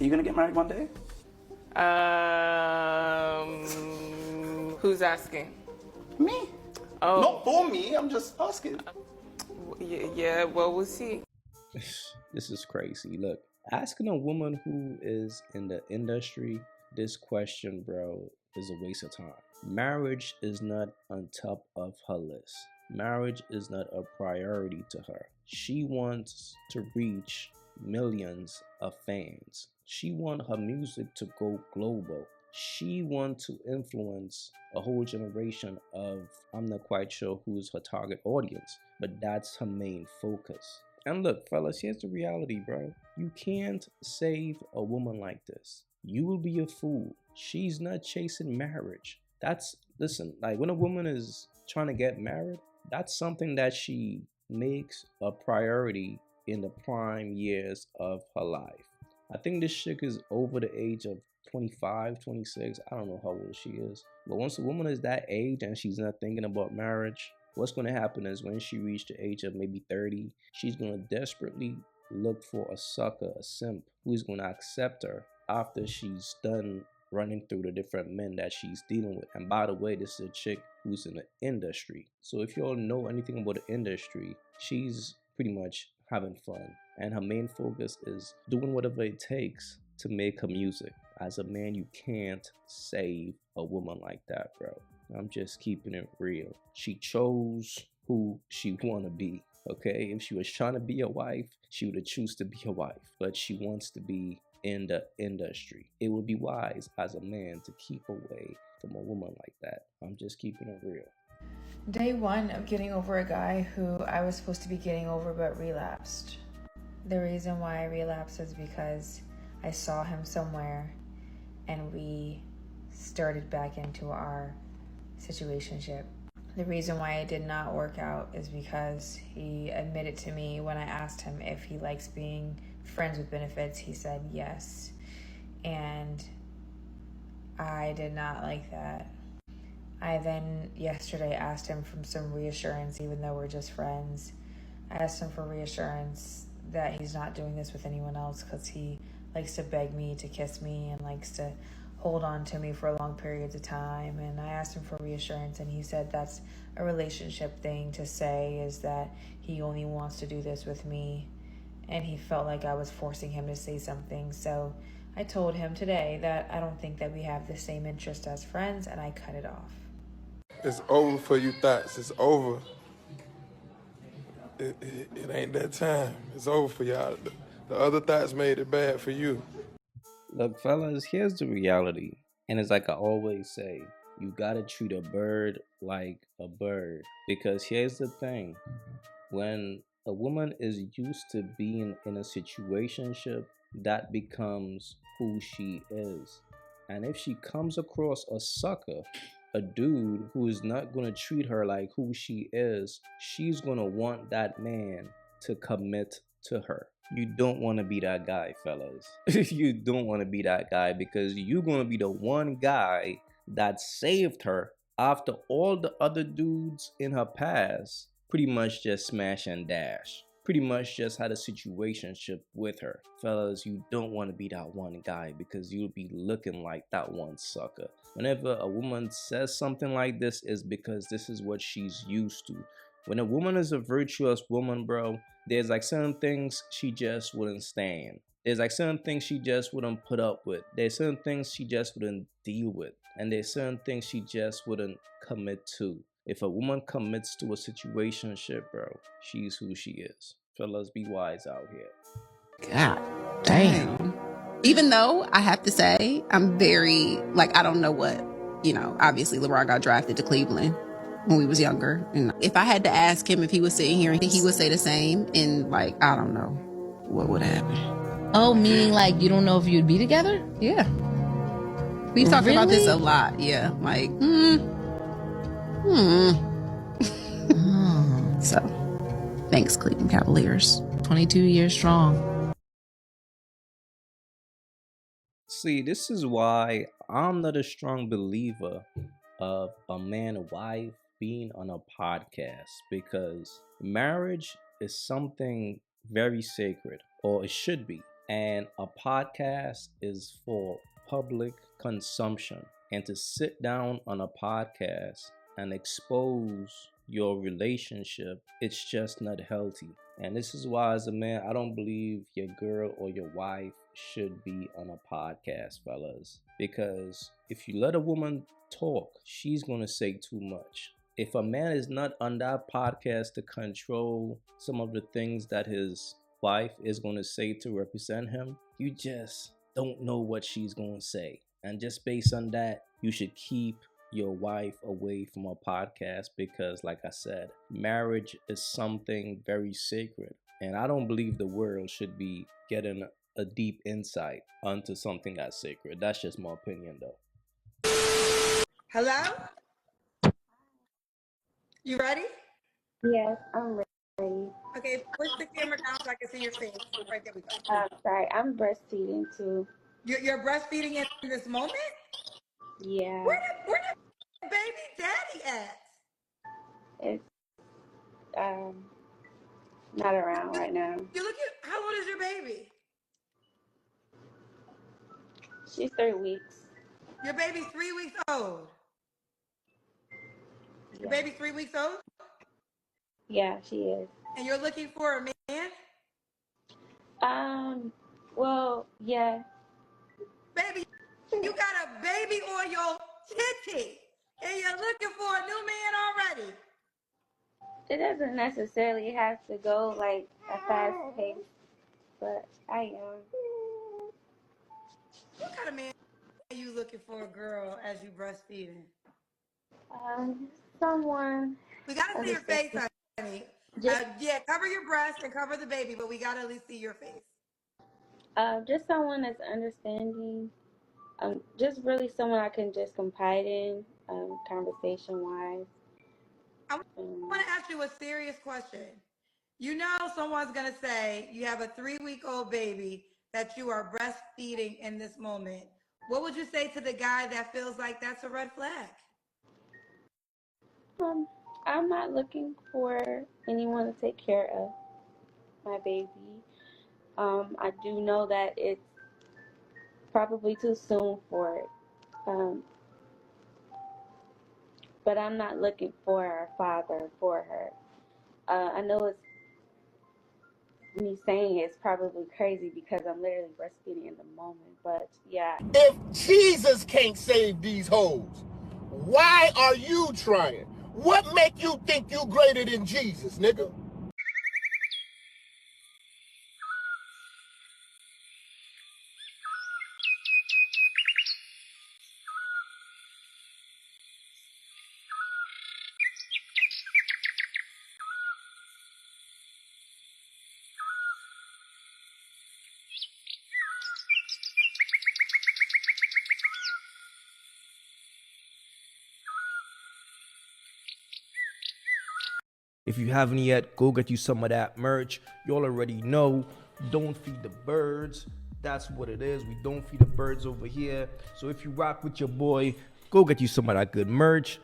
Are you gonna get married one day? Who's asking? Me. Oh, Not for me, I'm just asking. yeah, well, we'll see. This is crazy. Look, asking a woman who is in the industry this question, bro, is a waste of time. Marriage is not on top of her list. Marriage is not a priority to her. She wants to reach millions of fans. She wants her music to go global. She wants to influence a whole generation of, I'm not quite sure who's her target audience, but that's her main focus. And look, fellas, here's the reality, bro. You can't save a woman like this. You will be a fool. She's not chasing marriage. Listen, like when a woman is trying to get married, that's something that she makes a priority in the prime years of her life. I think this chick is over the age of 25, 26. I don't know how old she is. But once a woman is that age and she's not thinking about marriage, what's going to happen is when she reaches the age of maybe 30, she's going to desperately look for a sucker, a simp, who is going to accept her after she's done running through the different men that she's dealing with. And by the way, this is a chick who's in the industry. So if you all know anything about the industry, she's pretty much having fun. And her main focus is doing whatever it takes to make her music. As a man, you can't save a woman like that, bro. I'm just keeping it real. She chose who she want to be, okay? If she was trying to be a wife, she would have choose to be a wife. But she wants to be in the industry. It would be wise as a man to keep away from a woman like that. I'm just keeping it real. Day one of getting over a guy who I was supposed to be getting over but relapsed. The reason why I relapsed is because I saw him somewhere and we started back into our situationship. The reason why it did not work out is because he admitted to me when I asked him if he likes being friends with benefits, he said yes. And I did not like that. I then yesterday asked him for some reassurance, even though we're just friends. I asked him for reassurance that he's not doing this with anyone else because he likes to beg me to kiss me and likes to hold on to me for long periods of time. And I asked him for reassurance and he said that's a relationship thing to say, is that he only wants to do this with me. And he felt like I was forcing him to say something. So I told him today that I don't think that we have the same interest as friends, and I cut it off. It's over for you thoughts. It's over. It ain't that time. It's over for y'all. The other thoughts made it bad for you. Look, fellas, here's the reality. And it's like I always say, you gotta treat a bird like a bird. Because here's the thing. When a woman is used to being in a situationship, that becomes who she is. And if she comes across a sucker, a dude who is not going to treat her like who she is, she's going to want that man to commit to her. You don't want to be that guy, fellas. You don't want to be that guy, because you're going to be the one guy that saved her after all the other dudes in her past pretty much just smash and dash. Pretty much just had a situationship with her. Fellas, you don't want to be that one guy, because you'll be looking like that one sucker. Whenever a woman says something like this, is because this is what she's used to. When a woman is a virtuous woman, bro, there's like certain things she just wouldn't stand. There's like certain things she just wouldn't put up with. There's certain things she just wouldn't deal with. And there's certain things she just wouldn't commit to. If a woman commits to a situationship, bro, she's who she is. Fellas, be wise out here. God damn. Even though I have to say, I'm very, like, I don't know what, obviously LeBron got drafted to Cleveland when we was younger. And if I had to ask him if he was sitting here, he would say the same. And, like, I don't know what would happen. Oh, meaning like you don't know if you'd be together? Yeah. We've talked about this a lot. Yeah. Like, So, thanks, Cleveland Cavaliers. 22 years strong. See, this is why I'm not a strong believer of a man and wife being on a podcast, because marriage is something very sacred, or it should be. And a podcast is for public consumption. And to sit down on a podcast and expose your relationship, it's just not healthy. And this is why, as a man, I don't believe your girl or your wife should be on a podcast, fellas. Because if you let a woman talk, she's going to say too much. If a man is not on that podcast to control some of the things that his wife is going to say to represent him, you just don't know what she's going to say. And just based on that, you should keep your wife away from a podcast because, like I said, marriage is something very sacred. And I don't believe the world should be getting a deep insight onto something that's sacred. That's just my opinion, though. Hello? You ready? Yes, I'm ready. Okay, push the camera down so I can see your face. Right there we go. Sorry, I'm breastfeeding too. You're breastfeeding in this moment? Yeah. Where the baby daddy at? It's not around right now. You look at, how old is your baby? She's 3 weeks. Your baby's 3 weeks old. Yeah. Your baby's 3 weeks old? Yeah, she is. And you're looking for a man? Well, yeah. Baby, you got a baby on your titty, and you're looking for a new man already. It doesn't necessarily have to go like a fast pace, but I am. What kind of man are you looking for, a girl, as you breastfeeding? Someone. We gotta see your face, honey. Yeah, cover your breast and cover the baby, but we gotta at least see your face. Just someone that's understanding. Just really someone I can just confide in, conversation-wise. I want to ask you a serious question. You know someone's going to say you have a 3-week-old baby that you are breastfeeding in this moment. What would you say to the guy that feels like that's a red flag? I'm not looking for anyone to take care of my baby. I do know that it's probably too soon for it. But I'm not looking for a father for her. I know it's me saying it's probably crazy because I'm literally breastfeeding in the moment, but yeah. If Jesus can't save these hoes, why are you trying? What make you think you greater than Jesus, nigga? If you haven't yet, go get you some of that merch. You all already know, don't feed the birds. That's what it is. We don't feed the birds over here. So if you rock with your boy, go get you some of that good merch.